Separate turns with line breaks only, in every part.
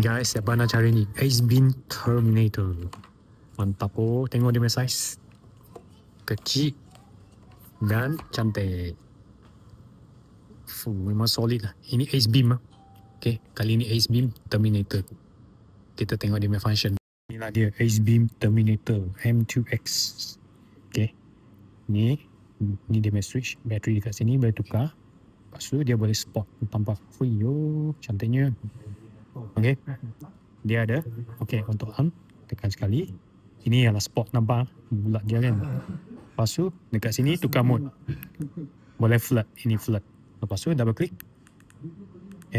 Guys, siapa nak cari ni? Ace Beam Terminator. Mantap oh, tengok dia punya size. Kecil dan cantik. Memang solid lah. Ini Ace Beam lah. Okay, kali ni Ace Beam Terminator. Kita tengok dia punya function. Inilah dia Ace Beam Terminator M2X. Okay, ni dia punya switch. Bateri dekat sini boleh tukar. Lepas tu dia boleh spot. Tampak yo, cantiknya. Okay, dia ada. Okay, untuk arm tekan sekali. Ini adalah spot, nampak bulat dia kan. Lepas tu dekat sini tukar mode. Boleh flat, ini flat. Lepas tu double click.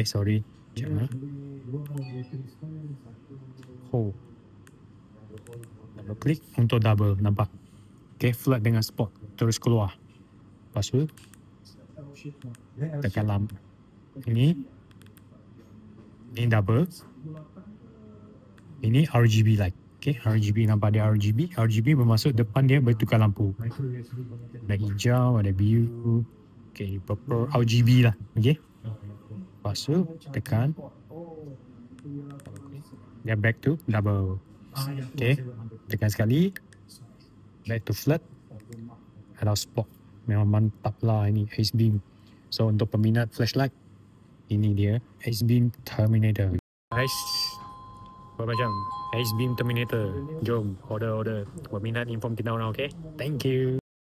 Sorry, jangan. Oh, double click untuk double, nampak. Okay, flat dengan spot terus keluar. Lepas tu tekan lampu. Ini double. Ini RGB light. Okay, RGB, nampak dia RGB. RGB bermaksud depan dia bertukar lampu. Ada hijau, ada biru. Okay, purple, RGB lah. Okay. Lepas tu tekan. Dia back to double. Okay, tekan sekali. Back to flat. Ada spot. Memang mantap lah ini Ace Beam. So untuk peminat flashlight, ini dia Ace Beam Terminator. Guys, berapa macam Ace Beam Terminator. Jom order. Peminat inform kita orang, okay? Thank you.